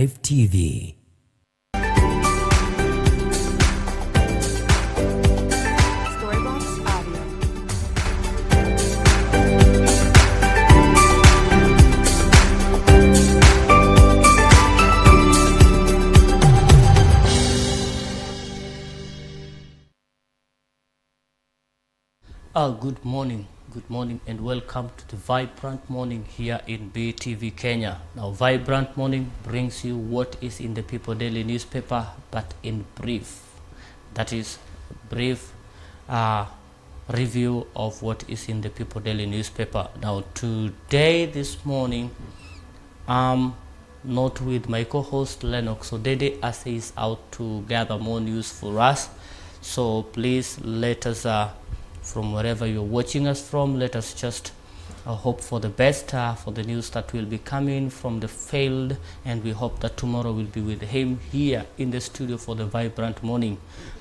Live TV. Good morning and welcome to the Vibrant Morning here in BTV Kenya. Now Vibrant Morning brings you what is in the People Daily newspaper, but in brief. That is brief review of what is in the People Daily newspaper. Now today, this morning, I'm not with my co-host Lennox Odede as he is out to gather more news for us. So please let us from wherever you're watching us from, let us just hope for the best for the news that will be coming from the field, and we hope that tomorrow will be with him here in the studio for the Vibrant Morning.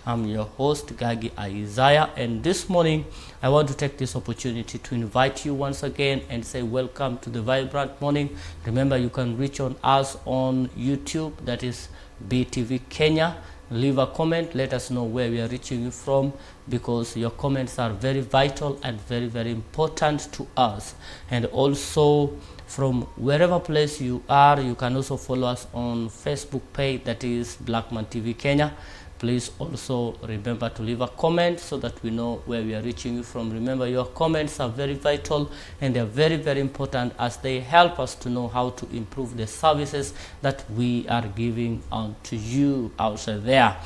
I'm your host Gagi Isaiah, and this morning I want to take this opportunity to invite you once again and say welcome to the Vibrant Morning. Remember, you can reach on us on YouTube, that is BTV Kenya. Leave a comment, let us know where we are reaching you from, because your comments are very vital and very, very important to us. And also, from wherever place you are, you can also follow us on Facebook page, that is Blackman TV Kenya. Please also remember to leave a comment so that we know where we are reaching you from. Remember, your comments are very vital and they're very, very important, as they help us to know how to improve the services that we are giving on to you out there.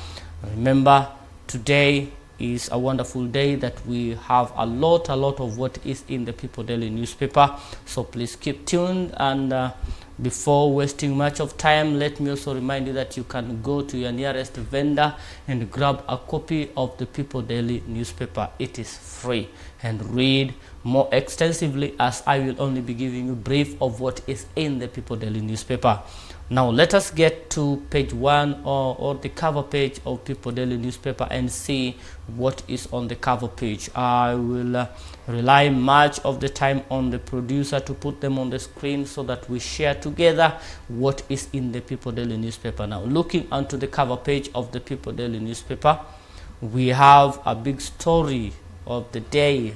Remember, today is a wonderful day that we have a lot of what is in the People Daily newspaper. So please keep tuned, and before wasting much of time, let me also remind you that you can go to your nearest vendor and grab a copy of the People Daily newspaper. It is free, and read more extensively, as I will only be giving you a brief of what is in the People Daily newspaper. Now let us get to page 1 or the cover page of People Daily newspaper and see what is on the cover page. I will rely much of the time on the producer to put them on the screen so that we share together what is in the People Daily newspaper. Now, looking onto the cover page of the People Daily newspaper, we have a big story of the day.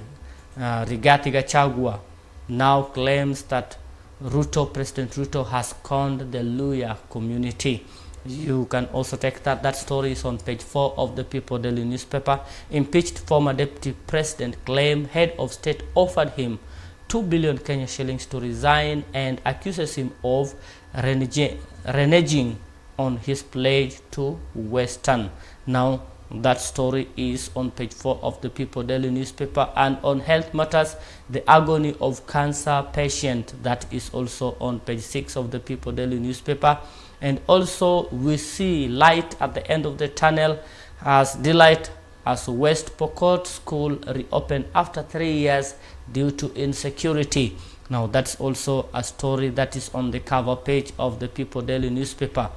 Rigathi Gachagua now claims that President Ruto has conned the Luhyas community. You can also take that story is on page 4 of the People Daily newspaper. Impeached former deputy president claim head of state offered him 2 billion Kenya shillings to resign, and accuses him of reneging on his pledge to Western. Now that story is on page 4 of the People Daily newspaper. And on health matters, the agony of cancer patient, that is also on page 6 of the People Daily newspaper. And also we see light at the end of the tunnel as delight as West Pokot school reopened after 3 years due to insecurity. Now that's also a story that is on the cover page of the People Daily newspaper.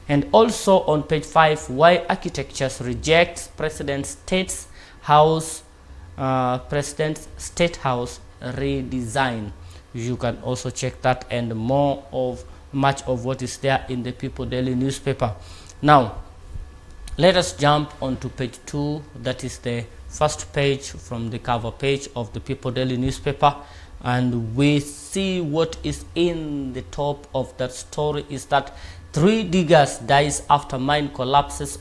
And also on page 5, why architectures rejects President's State House redesign. You can also check that and much of what is there in the People Daily newspaper. Now let us jump onto page 2, that is the first page from the cover page of the People Daily newspaper, and we see what is in the top of that story is that 3 diggers dies after mine collapses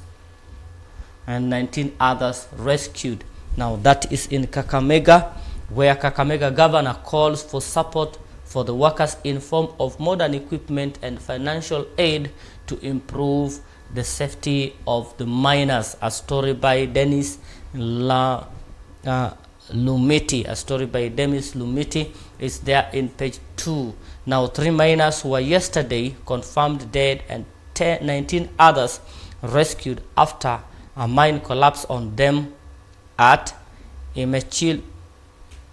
and 19 others rescued. Now that is in Kakamega, where Kakamega governor calls for support for the workers in form of modern equipment and financial aid to improve the safety of the miners. A story by Dennis Lumiti. A story by Dennis Lumiti is there in page 2. Now 3 miners were yesterday confirmed dead and 19 others rescued after a mine collapsed on them at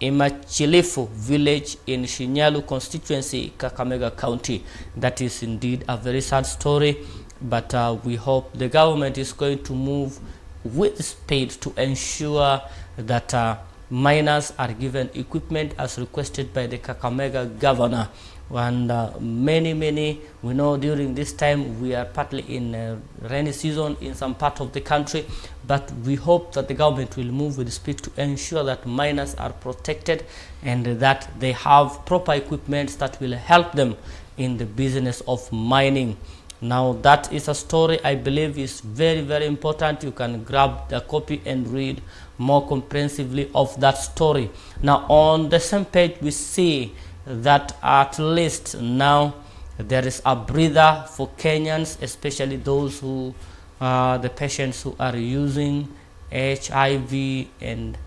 Imachilifu village in Shinyalu constituency, Kakamega County. That is indeed a very sad story, but we hope the government is going to move with speed to ensure that miners are given equipment as requested by the Kakamega governor. And many, we know during this time we are partly in rainy season in some part of the country, but we hope that the government will move with speed to ensure that miners are protected and that they have proper equipment that will help them in the business of mining. Now that is a story I believe is very important. You can grab the copy and read more comprehensively of that story. Now on the same page we see that at least now there is a breather for Kenyans, especially those who the patients who are using HIV and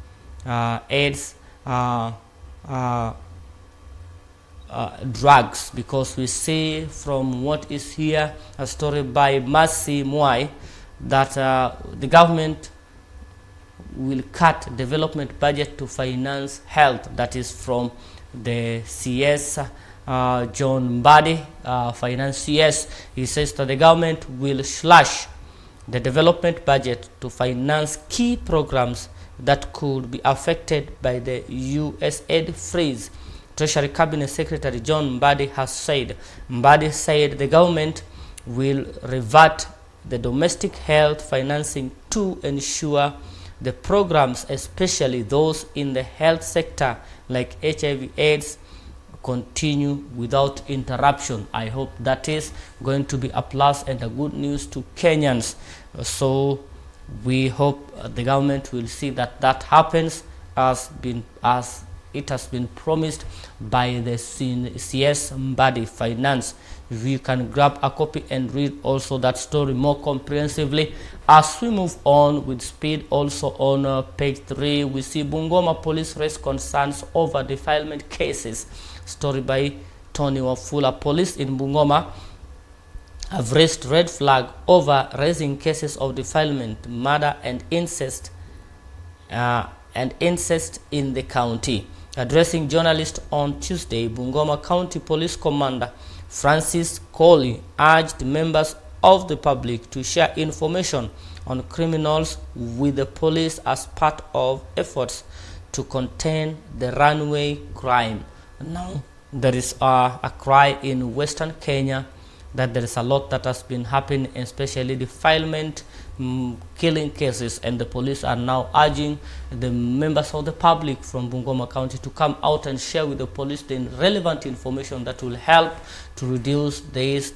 AIDS drugs, because we see from what is here a story by Mercy Mwai that the government will cut development budget to finance health. That is from the CS John Mbadi, finance CS. He says that the government will slash the development budget to finance key programs that could be affected by the USAID freeze. Treasury Cabinet Secretary John Mbadi has said. Mbadi said the government will revert the domestic health financing to ensure the programs, especially those in the health sector like HIV/AIDS, continue without interruption. I hope that is going to be a plus and a good news to Kenyans. So we hope the government will see that that happens as it has been promised by the CS Mbadi Finance. You can grab a copy and read also that story more comprehensively. As we move on with speed, also on page 3, we see Bungoma police raise concerns over defilement cases. Story by Tony Wafula. Police in Bungoma have raised red flag over raising cases of defilement, murder, and incest in the county. Addressing journalists on Tuesday, Bungoma County Police Commander Francis Coley urged members of the public to share information on criminals with the police as part of efforts to contain the runaway crime. Now, there is a cry in Western Kenya that there is a lot that has been happening, especially defilement, killing cases, and the police are now urging the members of the public from Bungoma County to come out and share with the police the relevant information that will help to reduce these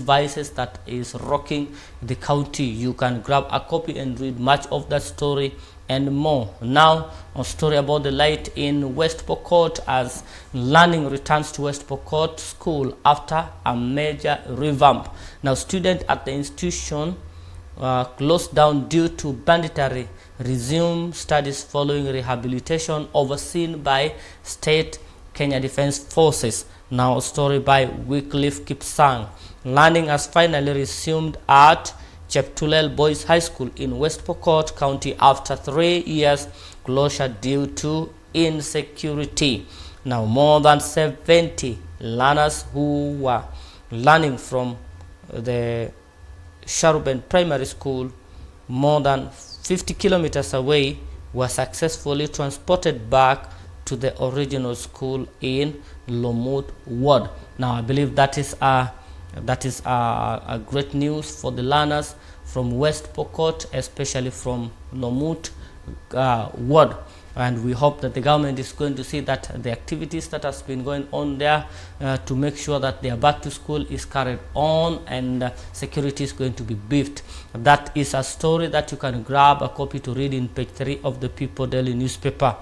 vices that is rocking the county. You can grab a copy and read much of that story and more. Now, a story about the light in West Pokot as learning returns to West Pokot School after a major revamp. Now, students at the institution closed down due to banditry resume studies following rehabilitation overseen by State Kenya Defense Forces. Now, a story by Wycliffe Kipsang. Learning has finally resumed at Cheptulel Boys High School in West Pokot County after 3 years closure due to insecurity. Now, more than 70 learners who were learning from the Sharuben Primary School more than 50 kilometers away were successfully transported back to the original school in Lomut Ward. Now, I believe that is a great news for the learners from West Pokot, especially from Lomut Ward. And we hope that the government is going to see that the activities that has been going on there to make sure that their back to school is carried on and security is going to be beefed. That is a story that you can grab a copy to read in page 3 of the People Daily newspaper.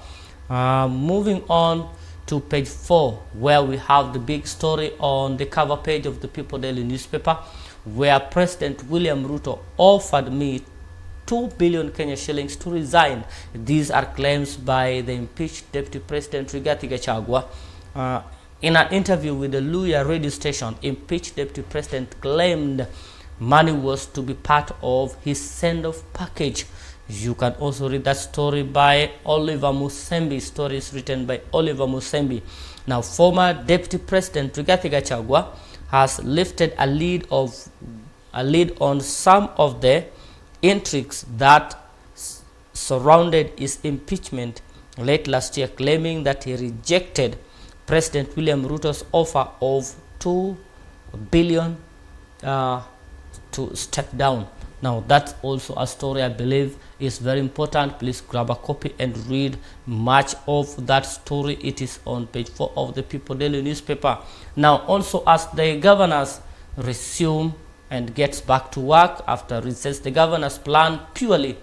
Moving on to page 4, where we have the big story on the cover page of the People Daily newspaper, where President William Ruto offered me 2 billion Kenya shillings to resign. These are claims by the impeached Deputy President Rigathi Gachagua. In an interview with the Luhyas radio station, impeached Deputy President claimed money was to be part of his send-off package. You can also read that story by Oliver Musembi. Story is written by Oliver Musembi. Now, former Deputy President Rigathi Gachagua has lifted a lead on some of the intrigues that surrounded his impeachment late last year, claiming that he rejected President William Ruto's offer of 2 billion to step down. Now that's also a story I believe is very important. Please grab a copy and read much of that story. It is on page 4 of the People Daily newspaper. Now also, as the governors resume and gets back to work after recess, the governors plan purely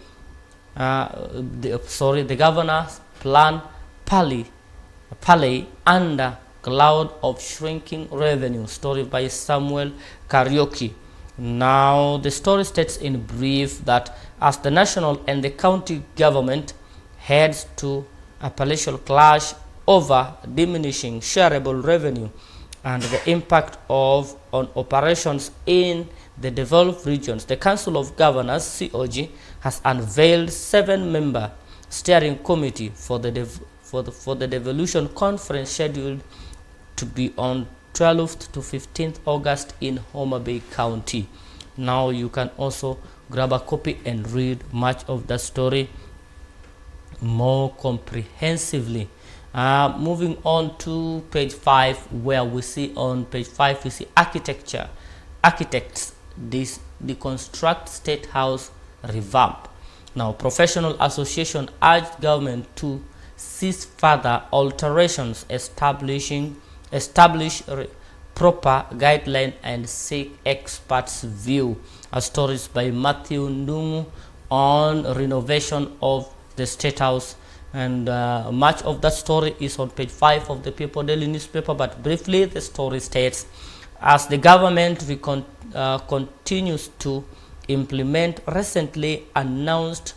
the governors plan Pally under cloud of shrinking revenue. Story by Samuel Karaoke. Now the story states in brief that as the national and the county government heads to a palatial clash over diminishing shareable revenue and the impact on operations in the developed regions, the Council of Governors (COG) has unveiled 7-member steering committee for the devolution conference scheduled to be on 12th to 15th August in Homa Bay County. Now you can also grab a copy and read much of the story more comprehensively. Moving on to page 5, where we see on page 5 we see architects deconstruct State House revamp. Now professional association urged government to cease further alterations, establish proper guideline and seek experts view. A stories by Matthew Ndungu on renovation of the State House, and much of that story is on page 5 of the People Daily newspaper. But briefly, the story states, as the government continues to implement recently announced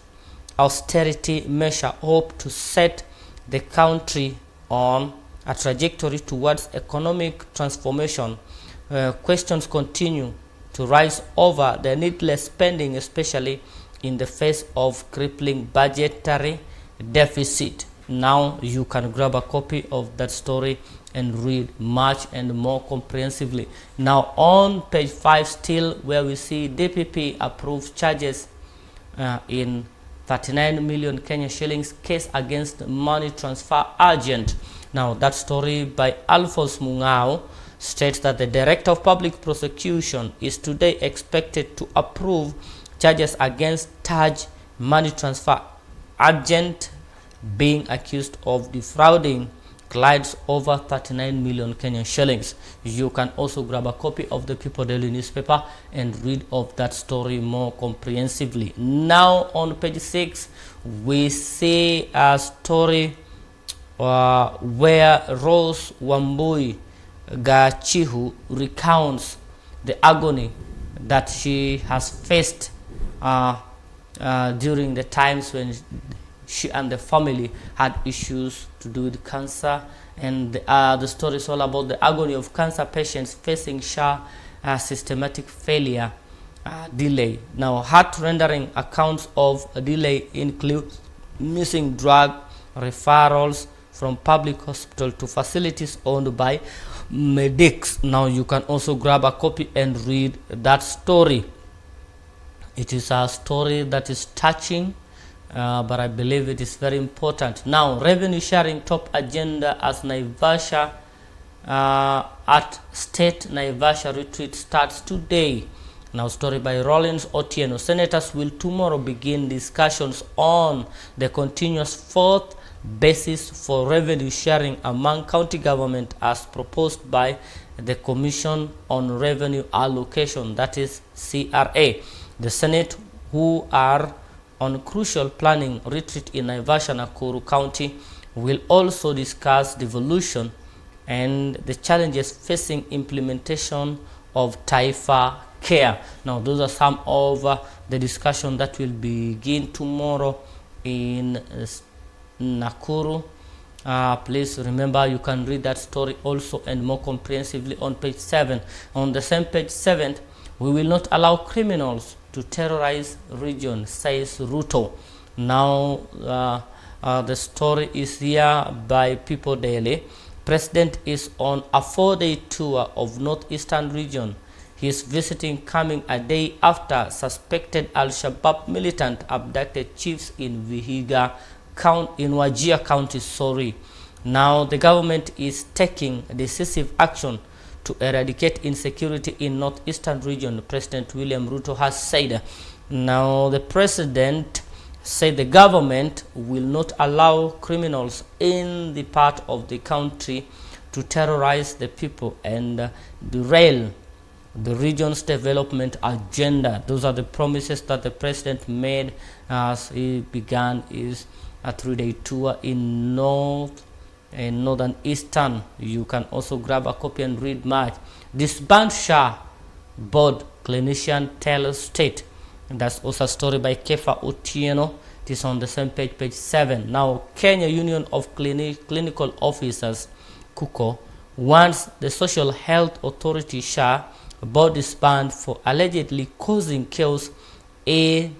austerity measure hope to set the country on a trajectory towards economic transformation, questions continue to rise over the needless spending, especially in the face of crippling budgetary deficit. Now you can grab a copy of that story and read much and more comprehensively. Now on page 5 still, where we see DPP approves charges in 39 million Kenya shillings case against money transfer agent. Now that story by Alphonse Mungao states that the Director of Public Prosecution is today expected to approve charges against Taj money transfer agent being accused of defrauding clients over 39 million Kenyan shillings. You can also grab a copy of the People Daily newspaper and read of that story more comprehensively. Now on page 6 we see a story where Rose Wambui Gachihu recounts the agony that she has faced during the times when she and the family had issues to do with cancer, and the story is all about the agony of cancer patients facing systematic failure delay. Now heart-rendering accounts of a delay include missing drug referrals from public hospital to facilities owned by medics. Now you can also grab a copy and read that story. It is a story that is touching, but I believe it is very important. Now revenue sharing top agenda as Naivasha at State Naivasha retreat starts today. Now story by Rollins Otieno. Senators will tomorrow begin discussions on the continuous fourth basis for revenue sharing among county government as proposed by the Commission on Revenue Allocation, that is CRA. The Senate, who are on crucial planning retreat in Naivasha, Nakuru County, will also discuss devolution and the challenges facing implementation of Taifa Care. Now those are some of the discussion that will begin tomorrow in Nakuru. Please remember, you can read that story also and more comprehensively on page 7. On the same page 7, we will not allow criminals to terrorize region, says Ruto. Now the story is here by People Daily. President is on a 4-day tour of northeastern region. He is visiting coming a day after suspected Al-Shabaab militant abducted chiefs in Vihiga Wajir County. Now the government is taking decisive action to eradicate insecurity in northeastern region, President William Ruto has said. Now the president said the government will not allow criminals in the part of the country to terrorize the people and derail the region's development agenda. Those are the promises that the president made as he began his 3-day tour in northern eastern. You can also grab a copy and read much. Disband Shah board clinician tells state. And that's also a story by Kefa Otieno. It is on the same page, page 7. Now, Kenya Union of Clinical Officers, KUKO, wants the Social Health Authority SHA board disband for allegedly causing chaos in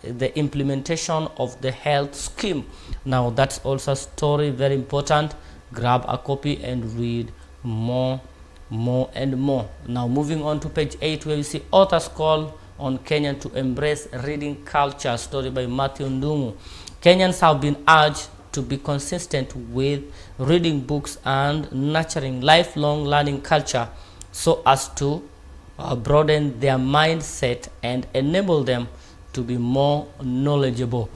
the implementation of the health scheme. Now, that's also a story, very important. Grab a copy and read more and more. Now, moving on to page 8, where you see authors call on Kenyan to embrace reading culture, story by Matthew Ndungu. Kenyans have been urged to be consistent with reading books and nurturing lifelong learning culture so as to broaden their mindset and enable them to be more knowledgeable.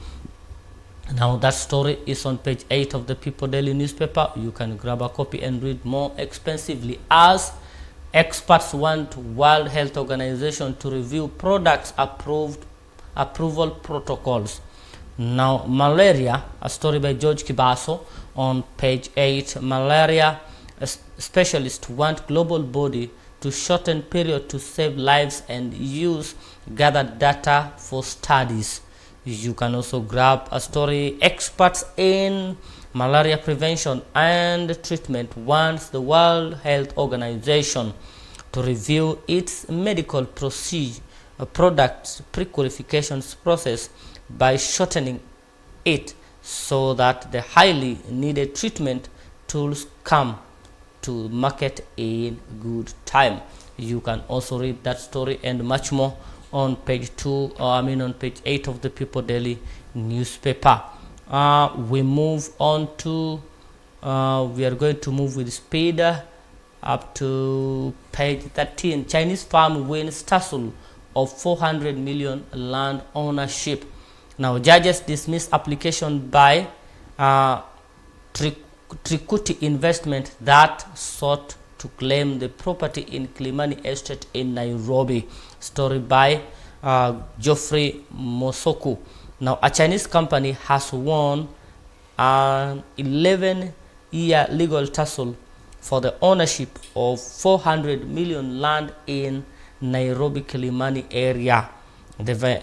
Now that story is on page 8 of the People Daily newspaper. You can grab a copy and read more expensively as experts want World Health Organization to review products approval protocols. Now malaria, a story by George Kibaso on page 8. Malaria specialists want global body to shorten period to save lives and use gathered data for studies. You can also grab a story, experts in malaria prevention and treatment wants the World Health Organization to review its medical products pre-qualifications process by shortening it so that the highly needed treatment tools come to market in good time. You can also read that story and much more on page 8 of the People Daily newspaper. We move on to we are going to move with speed up to page 13. Chinese farm wins tussle of 400 million land ownership. Now judges dismiss application by Trikuti Investment that sought to claim the property in Kilimani Estate in Nairobi. Story by Geoffrey Mosoku. Now a Chinese company has won an 11-year legal tussle for the ownership of 400 million land in Nairobi Kilimani area. The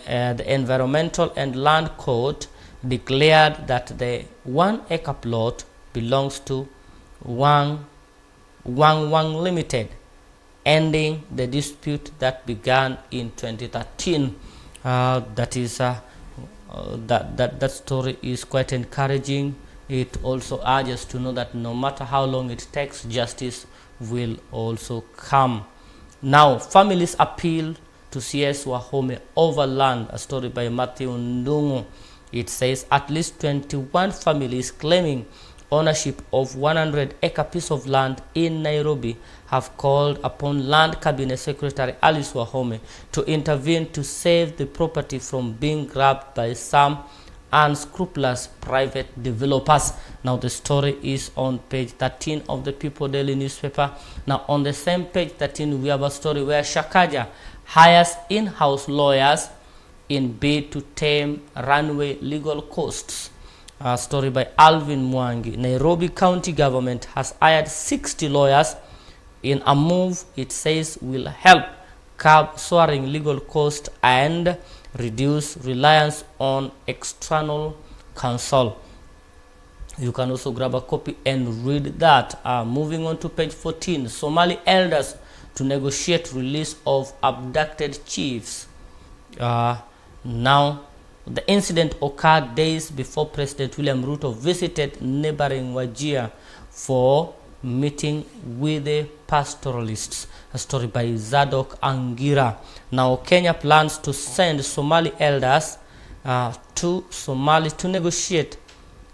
Environmental and Land Court declared that the 1-acre plot belongs to Wang Limited, ending the dispute that began in 2013. That story is quite encouraging. It also urges to know that no matter how long it takes, justice will also come. Now, families appeal to CS Wahome over land, a story by Matthew Ndungu. It says at least 21 families claiming ownership of 100-acre piece of land in Nairobi have called upon Land Cabinet Secretary Alice Wahome to intervene to save the property from being grabbed by some unscrupulous private developers. Now the story is on page 13 of the People Daily newspaper. Now on the same page 13 we have a story where Shakaja hires in-house lawyers in bid to tame runaway legal costs. A story by Alvin Mwangi. Nairobi County government has hired 60 lawyers in a move it says will help curb soaring legal costs and reduce reliance on external counsel. You can also grab a copy and read that. Moving on to page 14, Somali elders to negotiate release of abducted chiefs. Now, the incident occurred days before President William Ruto visited neighboring Wajir for meeting with the pastoralists. A story by Zadok Angira. Now, Kenya plans to send Somali elders to Somalia to negotiate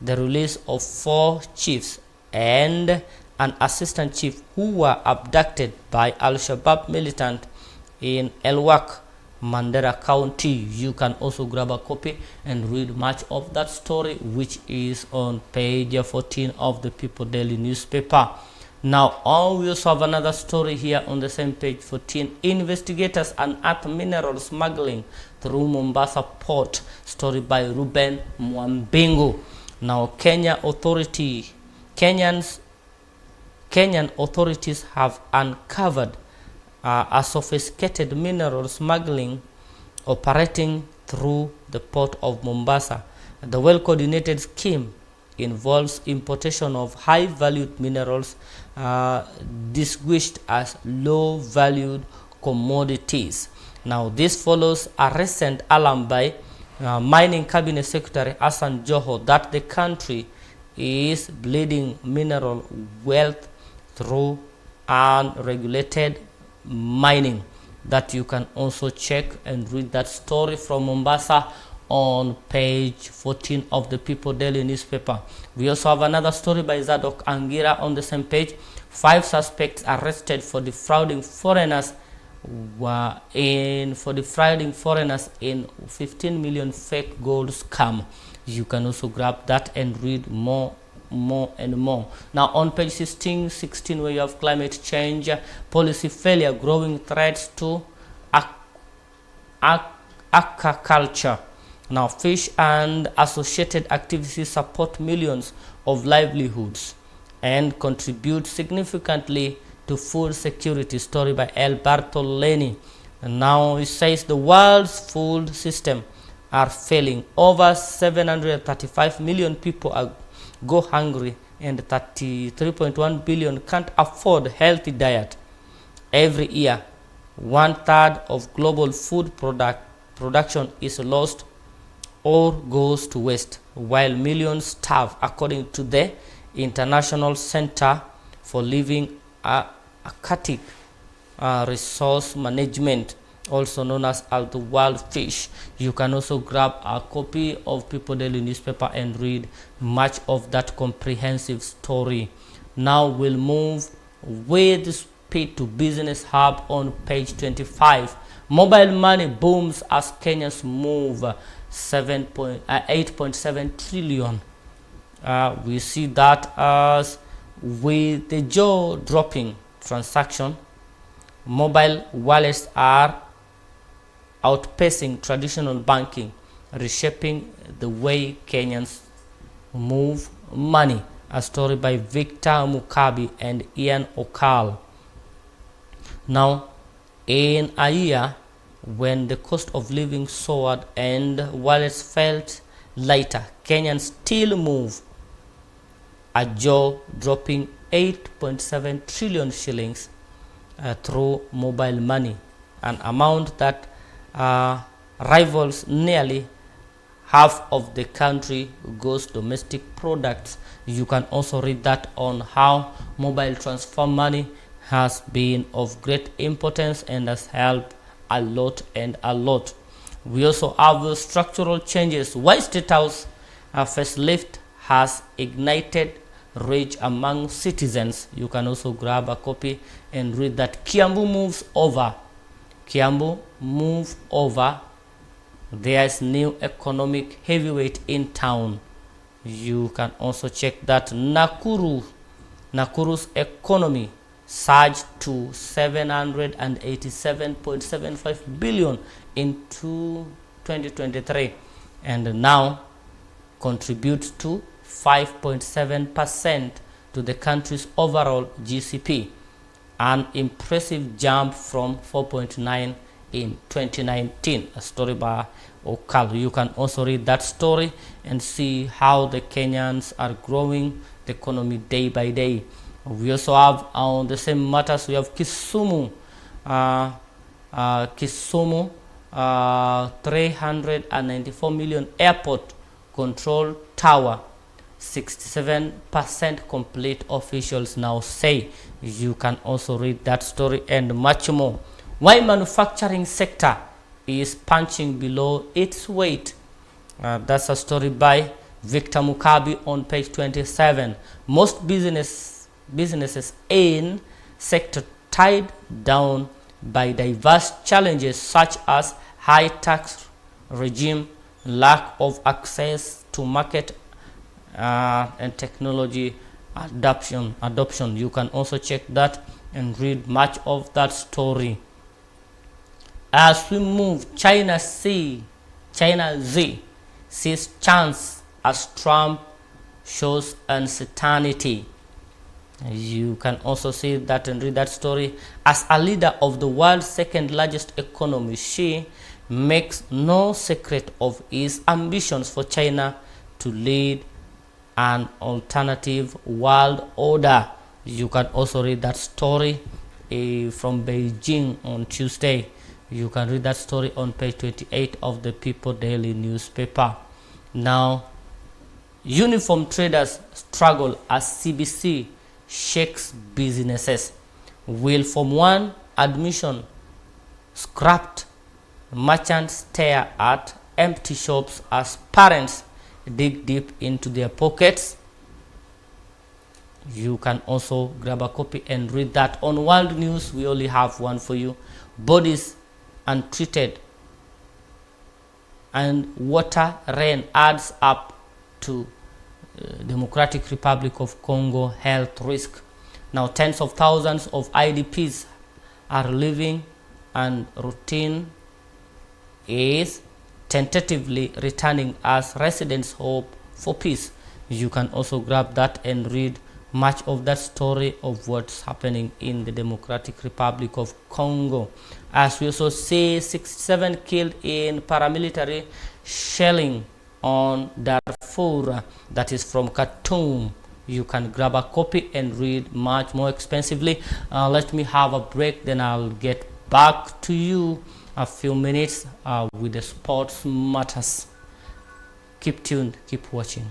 the release of 4 chiefs and an assistant chief who were abducted by Al-Shabaab militant in Elwak, Mandera County. You can also grab a copy and read much of that story, which is on page 14 of the People Daily newspaper. Now, we also have another story here on the same page 14. Investigators unearth mineral smuggling through Mombasa port. Story by Ruben Mwambingu. Now, Kenyan authorities have uncovered a sophisticated mineral smuggling operating through the port of Mombasa. The well-coordinated scheme involves importation of high-valued minerals disguised as low-valued commodities. Now, this follows a recent alarm by Mining Cabinet Secretary Hassan Joho that the country is bleeding mineral wealth through unregulated mining. That you can also check and read that story from Mombasa on page 14 of the People Daily newspaper. We also have another story by Zadok Angira on the same page. 5 suspects arrested for defrauding foreigners in 15 million fake gold scam. You can also grab that and read more and more. Now on page 16, where you have climate change, policy failure, growing threats to aquaculture. Now, fish and associated activities support millions of livelihoods and contribute significantly to food security. Story by Alberto Leni. And now it says the world's food system are failing. Over 735 million people go hungry, and 33.1 billion can't afford healthy diet. Every year, 1/3 of global food production is lost or goes to waste, while millions starve, according to the International Center for Living Aquatic Resource Management, also known as the World Fish. You can also grab a copy of People Daily newspaper and read much of that comprehensive story. Now we'll move with speed to Business Hub on page 25. Mobile money booms as Kenyans move 8.7 trillion. We see that as with the jaw-dropping transaction, mobile wallets are outpacing traditional banking, reshaping the way Kenyans move money. A story by Victor Mukabi and Ian Okal. Now, in a year when the cost of living soared and wallets felt lighter, Kenyans still move a jaw-dropping 8.7 trillion shillings through mobile money, an amount that rivals nearly half of the country gross domestic products. You can also read that on how mobile transfer money has been of great importance and has helped a lot. We also have structural changes. Why State House facelift has ignited rage among citizens. You can also grab a copy and read that. Kiambu move over. There is new economic heavyweight in town. You can also check that. Nakuru's economy surged to 787.75 billion in 2023 and now contributes to 5.7% to the country's overall GCP, an impressive jump from 4.9 in 2019. A story by Okal. You can also read that story and see how the Kenyans are growing the economy day by day. We also have on the same matters, we have Kisumu 394 million airport control tower, 67% complete, officials now say. You can also read that story and much more. Why manufacturing sector is punching below its weight. That's a story by Victor Mukabi on page 27. Most businesses in sector tied down by diverse challenges such as high tax regime, lack of access to market, and technology adoption. You can also check that and read much of that story. As we move, China Z sees chance as Trump shows uncertainty. You can also see that and read that story. As a leader of the world's second largest economy, Xi makes no secret of his ambitions for China to lead an alternative world order. You can also read that story from Beijing on Tuesday. You can read that story on page 28 of the People Daily newspaper. Now, uniform traders struggle as CBC shakes businesses. Will Form 1 admission scrapped. Merchants stare at empty shops as parents dig deep into their pockets. You can also grab a copy and read that. On World News, we only have one for you. Bodies untreated and water rain adds up to Democratic Republic of Congo health risk. Now, tens of thousands of IDPs are living, and routine is tentatively returning as residents hope for peace. You can also grab that and read much of that story of what's happening in the Democratic Republic of Congo. As we also see, 67 killed in paramilitary shelling on Darfur, that is from Khartoum. You can grab a copy and read much more expensively. Let me have a break, then I'll get back to you a few minutes with the sports matters. Keep tuned, keep watching.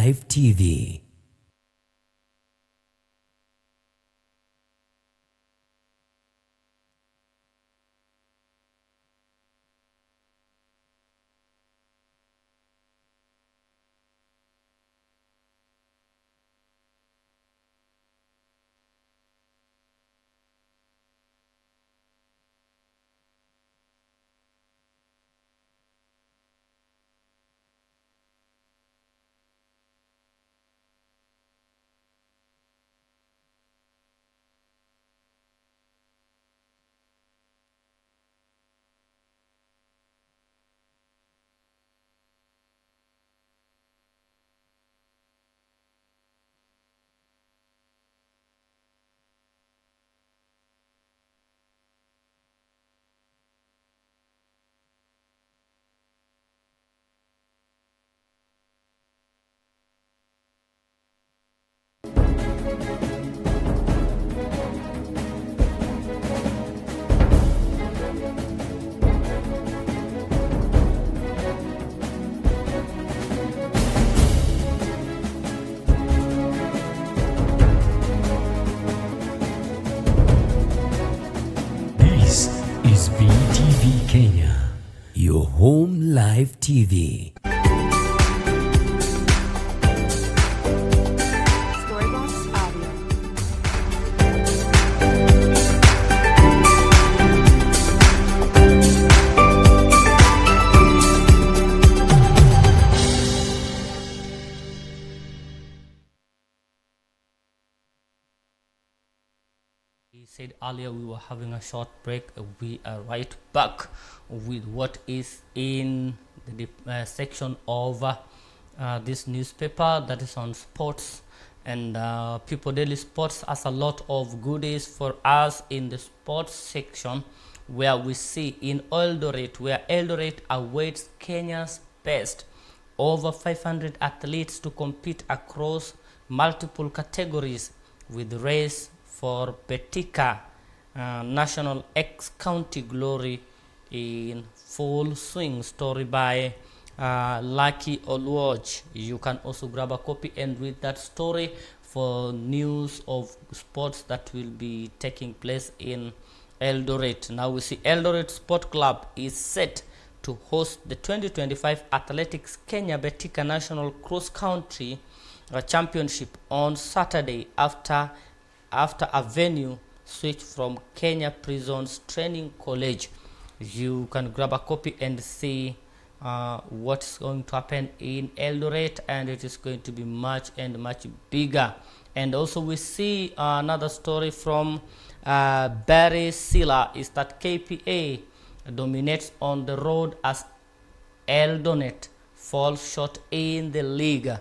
Live TV. This is BTV Kenya, your home live TV. Storybox Audio. We said earlier we were having a short break. We are right back with what is in the section of this newspaper that is on sports, and People Daily Sports has a lot of goodies for us in the sports section, where we see in Eldoret, where Eldoret awaits Kenya's best. Over 500 athletes to compete across multiple categories with race for Betika National X-County Glory in full swing. Story by Lucky Oluoj. You can also grab a copy and read that story for news of sports that will be taking place in Eldoret. Now we see Eldoret Sport Club is set to host the 2025 Athletics Kenya Betika National Cross Country Championship on Saturday after a venue switch from Kenya Prisons Training College. You can grab a copy and see what's going to happen in Eldoret, and it is going to be much bigger. And also we see another story from Barry Silla is that KPA dominates on the road as Eldoret falls short in the league.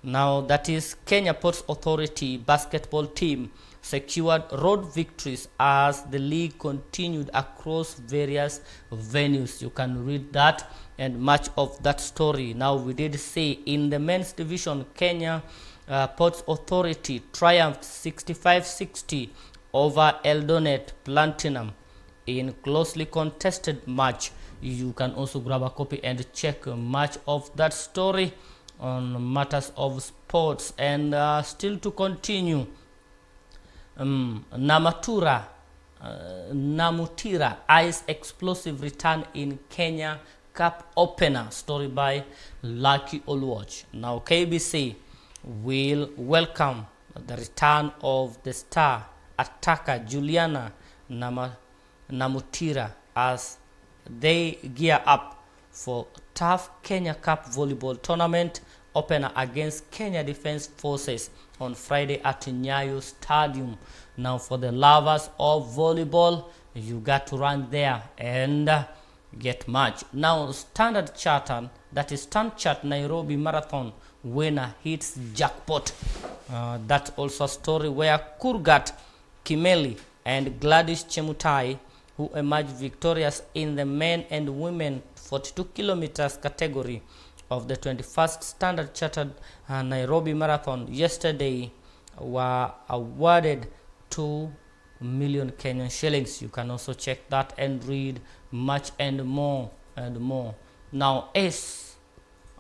Now that is Kenya Ports Authority basketball team secured road victories as the league continued across various venues. You can read that and much of that story. Now we did see in the men's division, Kenya Ports Authority triumphed 65-60 over Eldoret Platinum in closely contested match. You can also grab a copy and check much of that story on matters of sports. And still to continue, Namutira eyes explosive return in Kenya Cup opener. Story by Lucky Oluoj. Now KBC will welcome the return of the star attacker Juliana Namutira as they gear up for tough Kenya Cup volleyball tournament opener against Kenya Defence Forces on Friday at Nyayo Stadium. Now for the lovers of volleyball, you got to run there and get match. Now Standard Chartered, that is Stanchart Nairobi Marathon winner hits jackpot. That's also a story where Kurgat Kimeli and Gladys Chemutai, who emerged victorious in the men and women 42 kilometers category of the 21st Standard Chartered Nairobi Marathon yesterday, were awarded 2 million Kenyan shillings. You can also check that and read much and more and more. Now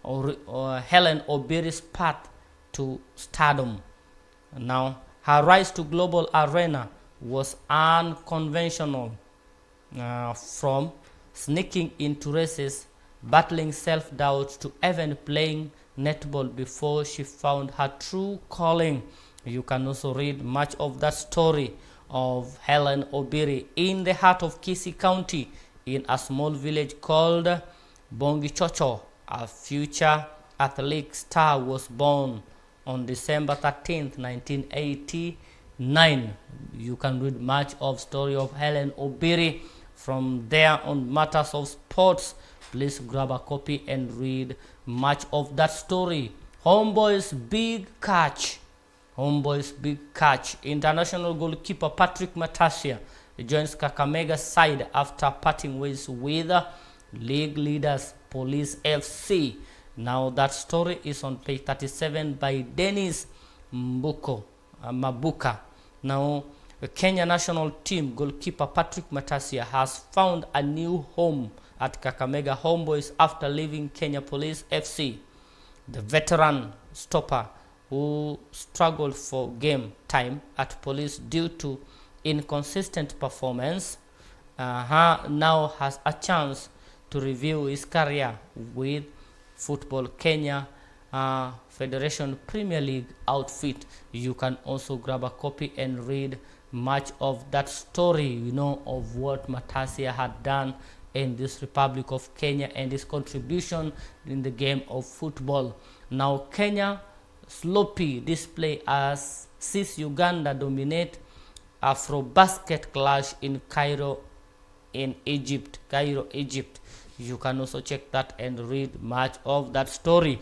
Helen Obiri's path to stardom. Now, her rise to global arena was unconventional, from sneaking into races, battling self-doubt, to even playing netball before she found her true calling. You can also read much of that story of Helen Obiri in the heart of Kisii County, in a small village called Bongichocho. A future athletic star was born on December 13th, 1989. You can read much of story of Helen Obiri from there on matters of sports. Please grab a copy and read much of that story. Homeboy's big catch. Homeboy's big catch. International goalkeeper Patrick Matasia joins Kakamega side after parting ways with league leaders Police FC. Now that story is on page 37 by Dennis Mabuka. Now the Kenya national team goalkeeper Patrick Matasia has found a new home at Kakamega Homeboys after leaving Kenya Police FC. The veteran stopper, who struggled for game time at Police due to inconsistent performance, now has a chance to review his career with Football Kenya Federation Premier League outfit. You can also grab a copy and read much of that story, of what Matasia had done in this Republic of Kenya and his contribution in the game of football. Now Kenya sloppy display as sees Uganda dominate Afro-basket clash in Cairo, Egypt. You can also check that and read much of that story.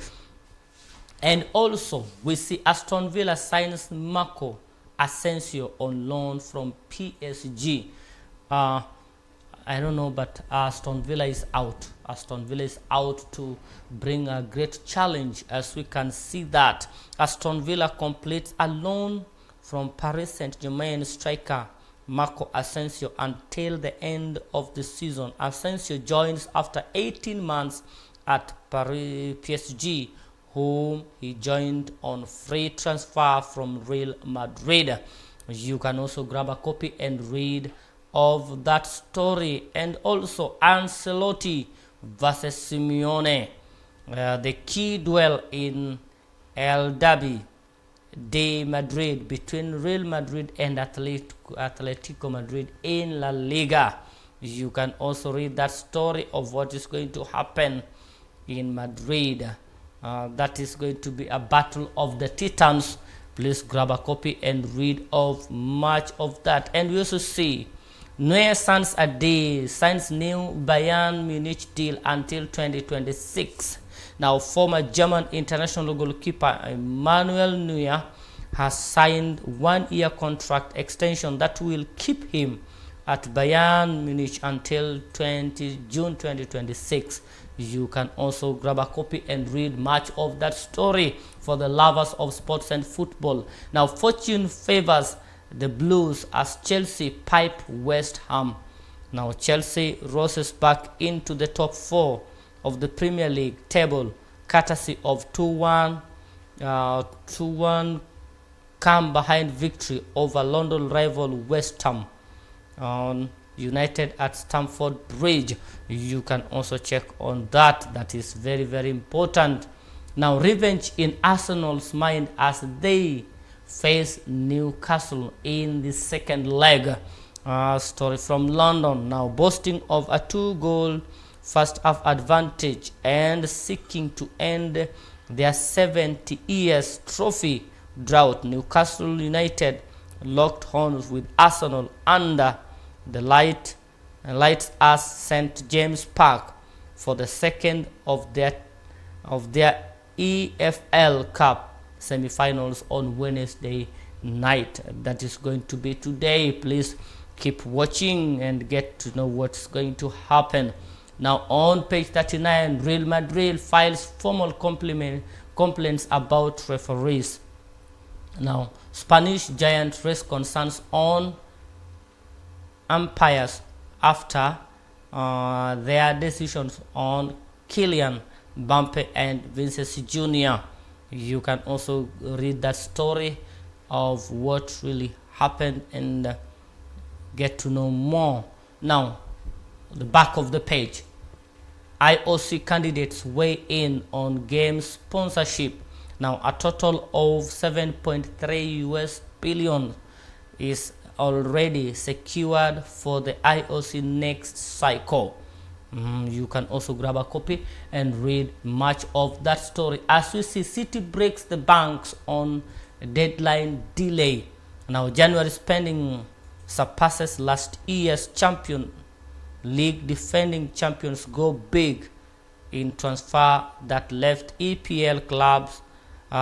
And also, we see Aston Villa signs Marco Asensio on loan from PSG. I don't know, but Aston Villa is out. Aston Villa is out to bring a great challenge, as we can see that Aston Villa completes a loan from Paris Saint-Germain striker Marco Asensio until the end of the season. Asensio joins after 18 months at Paris PSG, whom he joined on free transfer from Real Madrid. You can also grab a copy and read of that story. And also Ancelotti versus Simeone, the key duel in El Derby de Madrid between Real Madrid and Atletico Madrid in La Liga. You can also read that story of what is going to happen in Madrid. That is going to be a battle of the Titans. Please grab a copy and read of much of that. And we also see Neuer signs new Bayern Munich deal until 2026. Now, former German international goalkeeper Manuel Neuer has signed 1-year contract extension that will keep him at Bayern Munich until June 2026. You can also grab a copy and read much of that story for the lovers of sports and football. Now, fortune favors the Blues as Chelsea pipe West Ham. Now, Chelsea rises back into the top 4 of the Premier League table, courtesy of 2-1 come behind victory over London rival West Ham on United at Stamford Bridge. You can also check on that. That is very, very important. Now, revenge in Arsenal's mind as they face Newcastle in the second leg. Story from London. Now, boasting of a 2-goal first half advantage and seeking to end their 70 years trophy drought, Newcastle United locked horns with Arsenal under the lights as St James Park for the second of their EFL Cup semi-finals on Wednesday night. That is going to be today. Please keep watching and get to know what's going to happen. Now, on page 39, Real Madrid files formal complaints about referees. Now, Spanish giant raised concerns on umpires after their decisions on Kylian Mbappe and Vinicius Jr. You can also read that story of what really happened and get to know more. Now, the back of the page, IOC candidates weigh in on game sponsorship. Now, a total of 7.3 US billion is already secured for the IOC next cycle. You can also grab a copy and read much of that story. As we see, City breaks the banks on deadline delay. Now, January spending surpasses last year's champion. League defending champions go big in transfer that left EPL clubs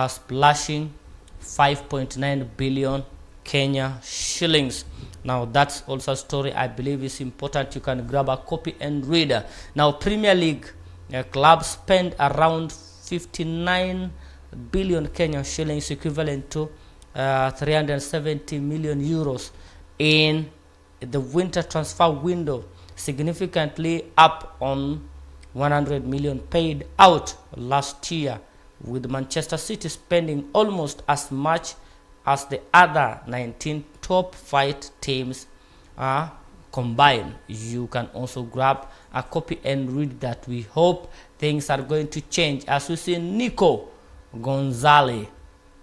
splashing 5.9 billion Kenya shillings. Now, that's also a story I believe is important. You can grab a copy and read. Now, Premier League clubs spend around 59 billion Kenyan shillings, equivalent to 370 million euros in the winter transfer window, significantly up on 100 million paid out last year, with Manchester City spending almost as much as the other 19 top flight teams are combined. You can also grab a copy and read that. We hope things are going to change as we see Nico Gonzalez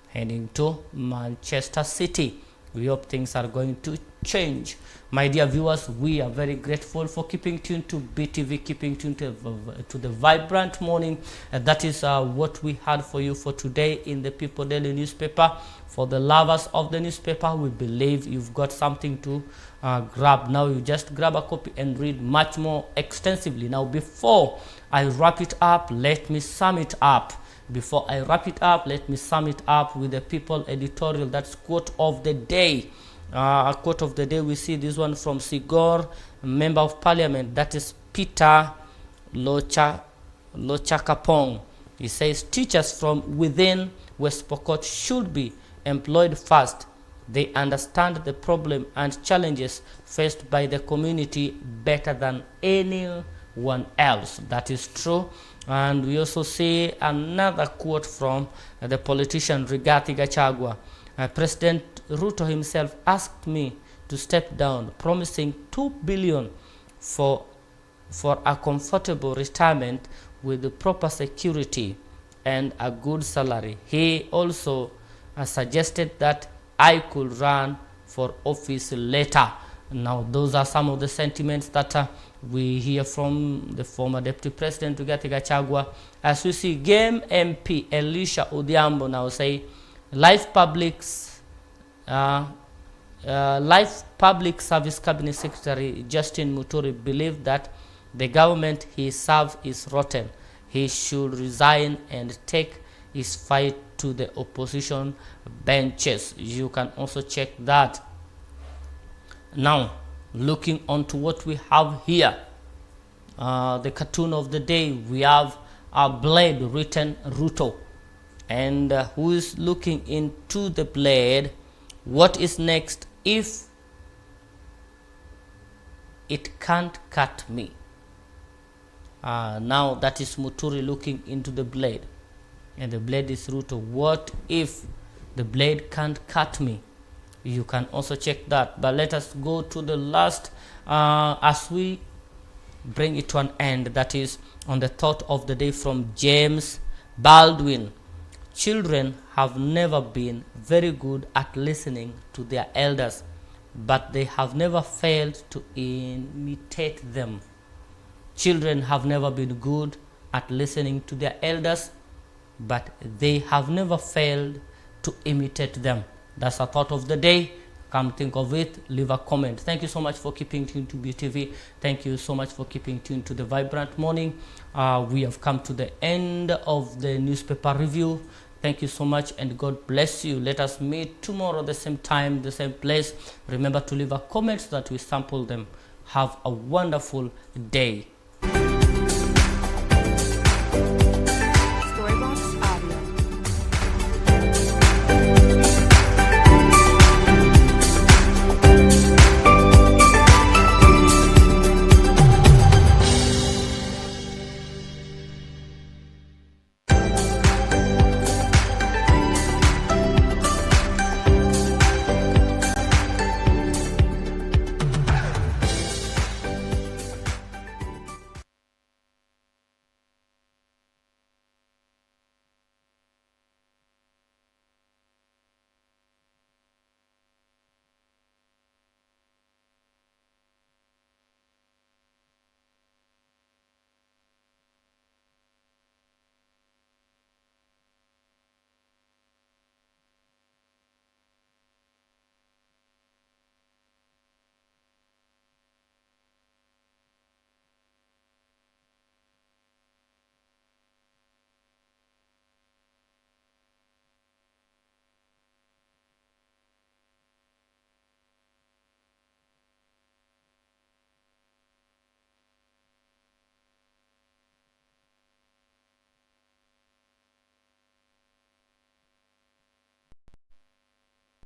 heading to Manchester City. We hope things are going to change. My dear viewers, we are very grateful for keeping tuned to BTV, keeping tuned to the vibrant morning. That is what we had for you for today in the People Daily newspaper. For the lovers of the newspaper, we believe you've got something to grab. Now you just grab a copy and read much more extensively. Now, before I wrap it up, let me sum it up. Before I wrap it up, let me sum it up with the People editorial. That's quote of the day. A quote of the day, we see this one from Sigor, Member of Parliament, that is Peter Lochakapong. He says, teachers from within West Pokot should be employed first. They understand the problem and challenges faced by the community better than anyone else. That is true. And we also see another quote from the politician Rigathi Gachagua. President Ruto himself asked me to step down, promising 2 billion for a comfortable retirement with the proper security and a good salary. He also suggested that I could run for office later. Now, those are some of the sentiments that we hear from the former Deputy President Rigathi Gachagua. As we see, Game MP Elisha Odhiambo now say, Life Public Service Cabinet Secretary Justin Muturi believed that the government he serves is rotten. He should resign and take his fight to the opposition benches. You can also check that. Now, looking on to what we have here, the cartoon of the day, we have a blade written Ruto. And who is looking into the blade? What is next if it can't cut me? Now that is Muturi looking into the blade, and the blade is Ruto. What if the blade can't cut me? You can also check that. But let us go to the last as we bring it to an end. That is on the thought of the day from James Baldwin. Children have never been very good at listening to their elders, but they have never failed to imitate them. Children have never been good at listening to their elders, but they have never failed to imitate them. That's a thought of the day. Come think of it, leave a comment. Thank you so much for keeping tuned to BTV. Thank you so much for keeping tuned to the vibrant morning. We have come to the end of the newspaper review. Thank you so much and God bless you. Let us meet tomorrow the same time, the same place. Remember to leave a comment so that we sample them. Have a wonderful day.